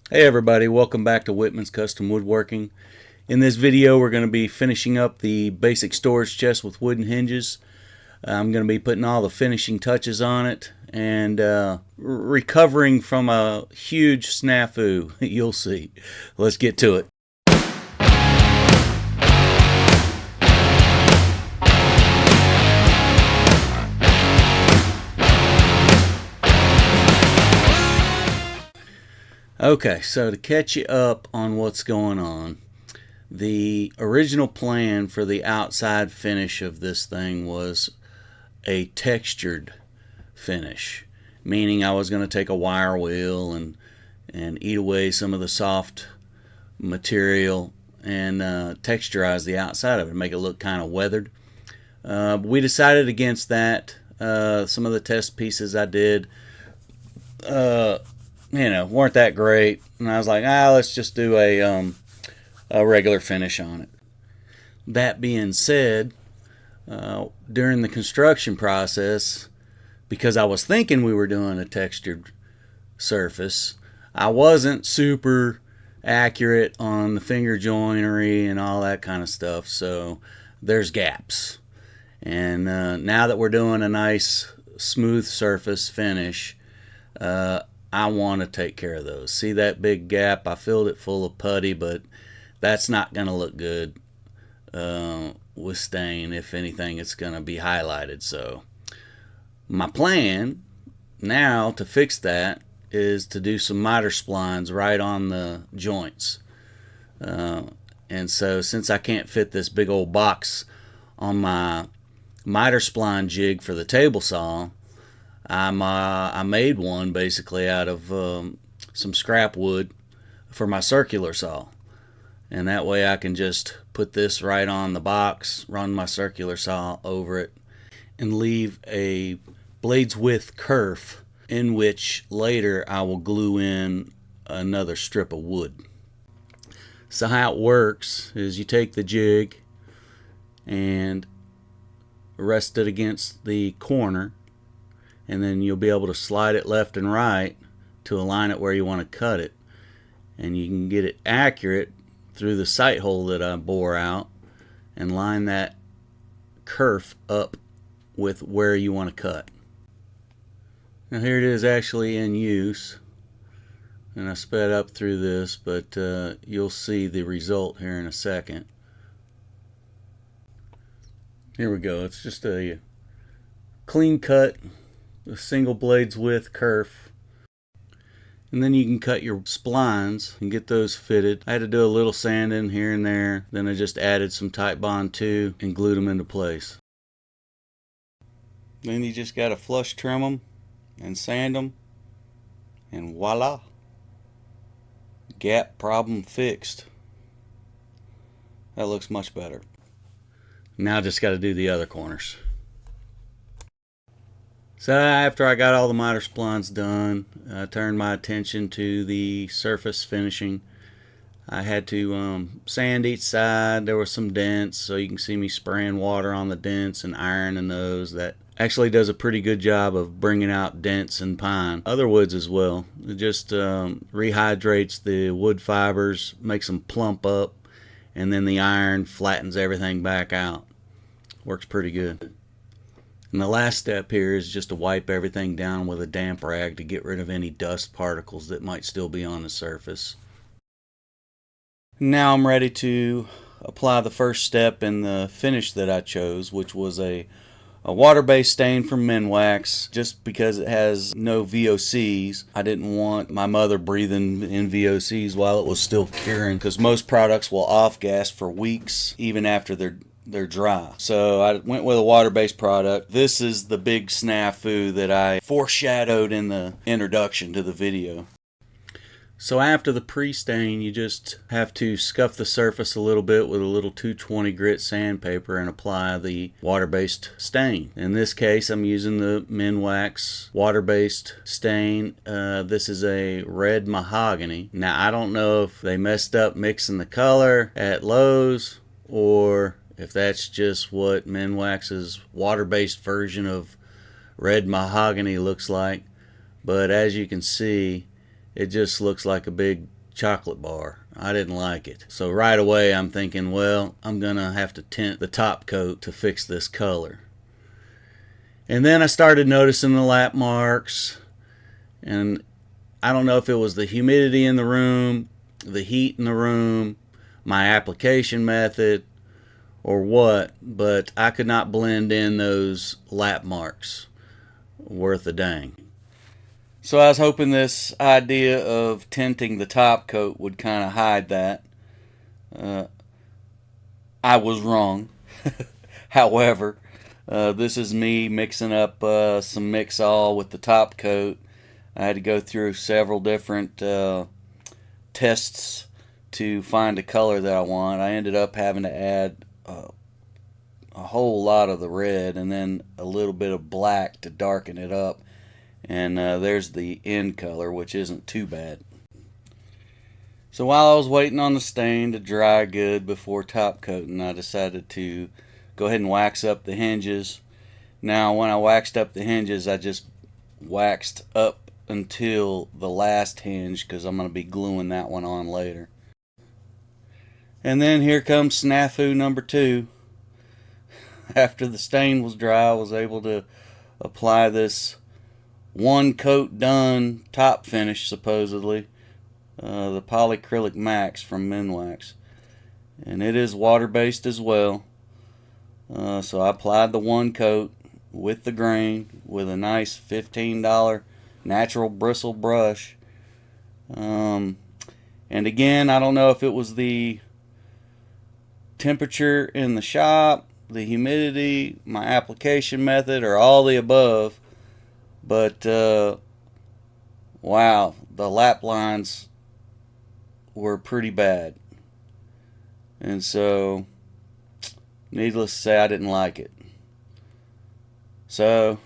Hey everybody, welcome back to Whitman's Custom Woodworking. In this video we're going to be finishing up the basic storage chest with wooden hinges. I'm going to be putting all the finishing touches on it and recovering from a huge snafu. You'll see. Let's get to it. Okay, so to catch you up on what's going on, the original plan for the outside finish of this thing was a textured finish, meaning I was going to take a wire wheel and eat away some of the soft material and texturize the outside of it, make it look kind of weathered. We decided against that. Some of the test pieces I did weren't that great, and I was like, let's just do a regular finish on it. That being said, during the construction process, because I was thinking we were doing a textured surface, I wasn't super accurate on the finger joinery and all that kind of stuff, so there's gaps. And now that we're doing a nice smooth surface finish, I want to take care of those. See that big gap? I filled it full of putty, but that's not going to look good with stain. If anything, it's going to be highlighted. So my plan now to fix that is to do some miter splines right on the joints. And so since I can't fit this big old box on my miter spline jig for the table saw, I made one basically out of some scrap wood for my circular saw, and that way I can just put this right on the box, run my circular saw over it, and leave a blades width kerf in which later I will glue in another strip of wood. So how it works is you take the jig and rest it against the corner, and then you'll be able to slide it left and right to align it where you want to cut it. And you can get it accurate through the sight hole that I bore out and line that kerf up with where you want to cut. Now here it is actually in use, and I sped up through this, but you'll see the result here in a second. Here we go. It's just a clean cut, a single blades width kerf, and then you can cut your splines and get those fitted. I had to do a little sanding here and there, then I just added some Titebond 2 and glued them into place. Then you just got to flush trim them and sand them, and voila, gap problem fixed. That looks much better. Now I just got to do the other corners. So after I got all the miter splines done, I turned my attention to the surface finishing. I had to sand each side. There were some dents, so you can see me spraying water on the dents and ironing those. That actually does a pretty good job of bringing out dents in pine. Other woods as well. It just rehydrates the wood fibers, makes them plump up, and then the iron flattens everything back out. Works pretty good. And the last step here is just to wipe everything down with a damp rag to get rid of any dust particles that might still be on the surface. Now I'm ready to apply the first step in the finish that I chose, which was a water-based stain from Minwax. Just because it has no VOCs, I didn't want my mother breathing in VOCs while it was still curing, because most products will off-gas for weeks even after they're dry. So I went with a water-based product. This is the big snafu that I foreshadowed in the introduction to the video. So after the pre-stain, you just have to scuff the surface a little bit with a little 220 grit sandpaper and apply the water-based stain. In this case, I'm using the Minwax water-based stain. This is a red mahogany. Now, I don't know if they messed up mixing the color at Lowe's or if that's just what Minwax's water-based version of red mahogany looks like. But as you can see, it just looks like a big chocolate bar. I didn't like it. So right away I'm thinking, well, I'm gonna have to tint the top coat to fix this color. And then I started noticing the lap marks, and I don't know if it was the humidity in the room, the heat in the room, my application method, or what, but I could not blend in those lap marks worth a dang. So I was hoping this idea of tinting the top coat would kind of hide that. I was wrong. However, this is me mixing up some mix-all with the top coat. I had to go through several different tests to find a color that I want. I ended up having to add a whole lot of the red and then a little bit of black to darken it up. And there's the end color, which isn't too bad. So while I was waiting on the stain to dry good before top coating, I decided to go ahead and wax up the hinges. Now when I waxed up the hinges, I just waxed up until the last hinge because I'm going to be gluing that one on later. And then here comes snafu number 2. After the stain was dry, I was able to apply this one coat done top finish, supposedly, the polyacrylic max from Minwax, and it is water based as well. So I applied the one coat with the grain with a nice $15 natural bristle brush, and again, I don't know if it was the temperature in the shop, the humidity, my application method, or all the above. But wow, the lap lines were pretty bad. And so, needless to say, I didn't like it. So,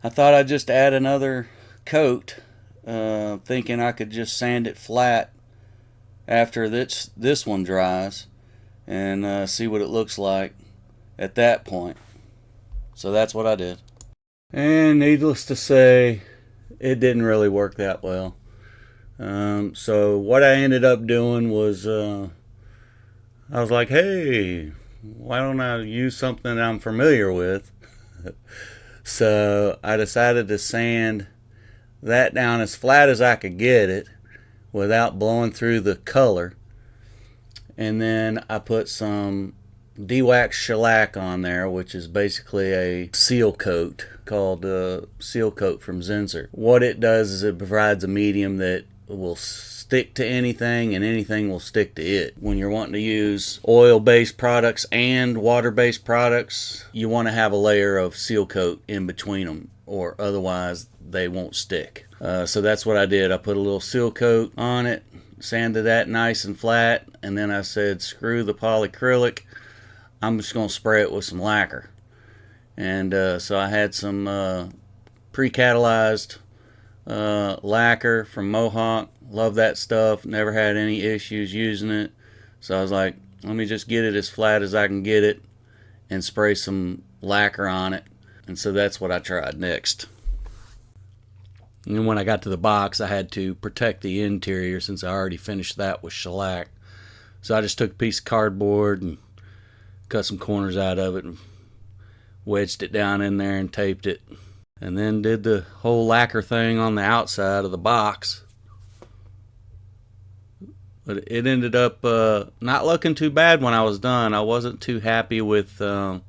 I thought I'd just add another coat, thinking I could just sand it flat after this one dries and see what it looks like at that point. So that's what I did. And needless to say, it didn't really work that well. So what I ended up doing was I was like, hey, why don't I use something I'm familiar with? So I decided to sand that down as flat as I could get it without blowing through the color. And then I put some de-wax shellac on there, which is basically a seal coat called Seal Coat from Zinsser. What it does is it provides a medium that will stick to anything and anything will stick to it. When you're wanting to use oil-based products and water-based products, you want to have a layer of seal coat in between them, or otherwise they won't stick. So that's what I did. I put a little seal coat on it, sanded that nice and flat, and then I said, screw the polyacrylic, I'm just going to spray it with some lacquer. And so I had some pre-catalyzed lacquer from Mohawk. Love that stuff. Never had any issues using it. So I was like, let me just get it as flat as I can get it and spray some lacquer on it. And so that's what I tried next. And when I got to the box, I had to protect the interior since I already finished that with shellac. So I just took a piece of cardboard and cut some corners out of it and wedged it down in there and taped it. And then did the whole lacquer thing on the outside of the box. But it ended up not looking too bad when I was done. I wasn't too happy with the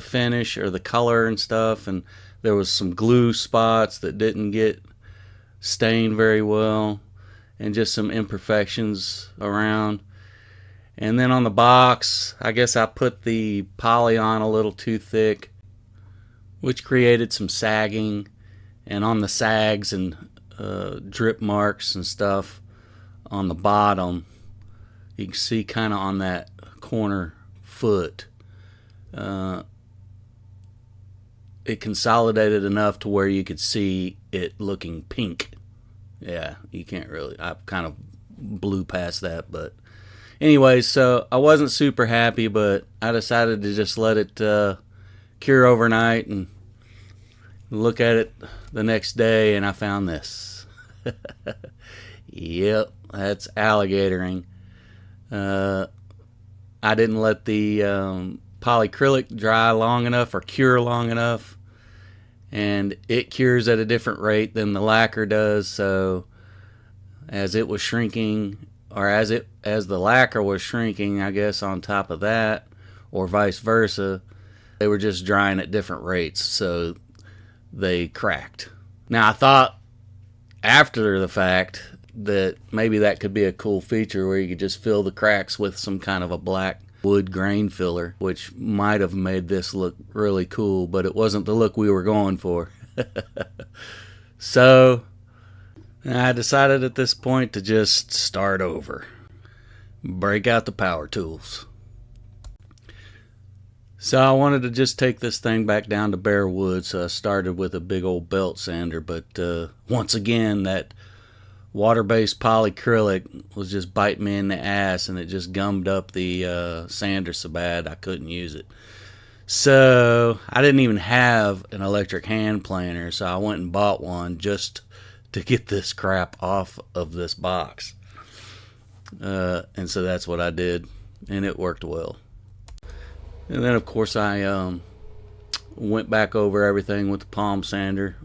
finish or the color and stuff, and there was some glue spots that didn't get stained very well and just some imperfections around. And then on the box, I guess I put the poly on a little too thick, which created some sagging, and on the sags and drip marks and stuff on the bottom, you can see kind of on that corner foot, it consolidated enough to where you could see it looking pink. Yeah, you can't really, I kind of blew past that, but anyways, so I wasn't super happy, but I decided to just let it cure overnight and look at it the next day, and I found this. Yep, that's alligatoring. I didn't let the polyacrylic dry long enough or cure long enough, and it cures at a different rate than the lacquer does. So as it was shrinking, or as the lacquer was shrinking, I guess on top of that, or vice versa, they were just drying at different rates, so they cracked. Now I thought after the fact that maybe that could be a cool feature where you could just fill the cracks with some kind of a black wood grain filler, which might have made this look really cool, but it wasn't the look we were going for. So I decided at this point to just start over. Break out the power tools. So I wanted to just take this thing back down to bare wood, so I started with a big old belt sander, but once again that water-based polyacrylic was just biting me in the ass, and it just gummed up the sander so bad I couldn't use it. So I didn't even have an electric hand planer, so I went and bought one just to get this crap off of this box. And so that's what I did, and it worked well. And then of course I went back over everything with the palm sander,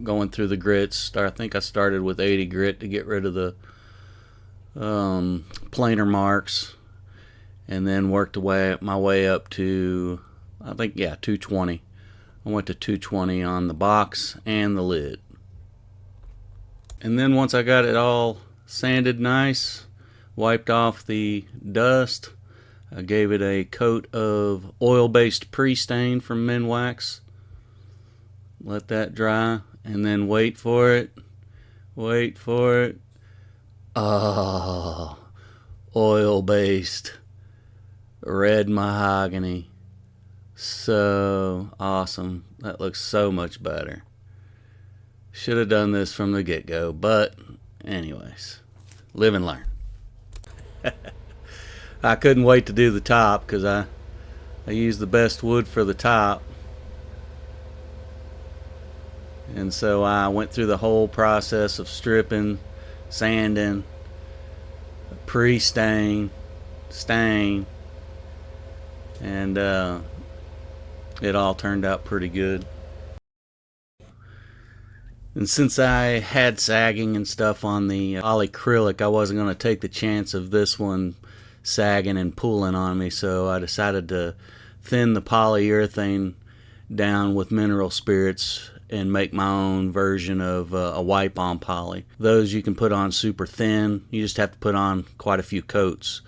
going through the grits. I think I started with 80 grit to get rid of the planer marks, and then worked my way up to, I think, 220. I went to 220 on the box and the lid. And then once I got it all sanded nice, wiped off the dust, I gave it a coat of oil-based pre-stain from Minwax. Let that dry, and then wait for it. Oh, oil-based red mahogany. So awesome. That looks so much better. Should have done this from the get-go, but anyways, live and learn. I couldn't wait to do the top because I used the best wood for the top. And so I went through the whole process of stripping, sanding, pre-stain, stain, and it all turned out pretty good. And since I had sagging and stuff on the polyacrylic, I wasn't going to take the chance of this one sagging and pulling on me, so I decided to thin the polyurethane down with mineral spirits and make my own version of a wipe-on poly. Those you can put on super thin. You just have to put on quite a few coats,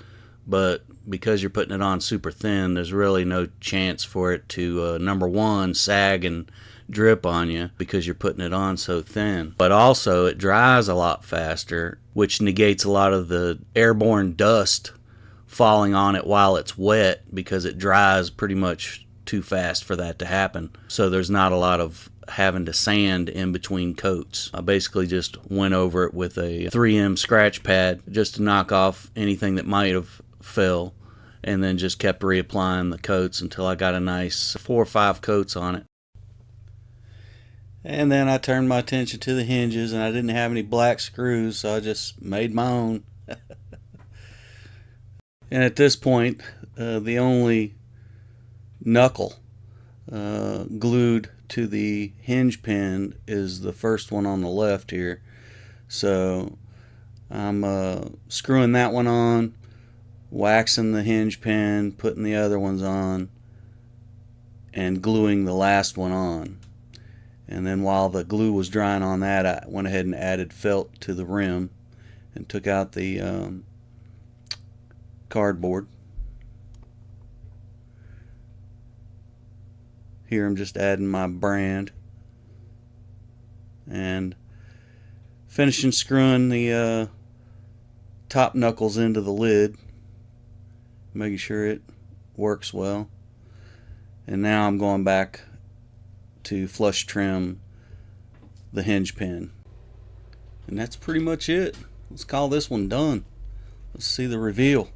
but because you're putting it on super thin, there's really no chance for it to number one, sag and drip on you because you're putting it on so thin. But also it dries a lot faster, which negates a lot of the airborne dust falling on it while it's wet, because it dries pretty much too fast for that to happen. So there's not a lot of having to sand in between coats. I basically just went over it with a 3M scratch pad just to knock off anything that might have fell, and then just kept reapplying the coats until I got a nice 4 or 5 coats on it. And then I turned my attention to the hinges, and I didn't have any black screws, so I just made my own. And at this point, the only knuckle glued to the hinge pin is the first one on the left here. So I'm screwing that one on, waxing the hinge pin, putting the other ones on, and gluing the last one on. And then while the glue was drying on that, I went ahead and added felt to the rim and took out the cardboard. Here I'm just adding my brand and finishing screwing the top knuckles into the lid, making sure it works well. And now I'm going back to flush trim the hinge pin, and that's pretty much it. Let's call this one done. Let's see the reveal.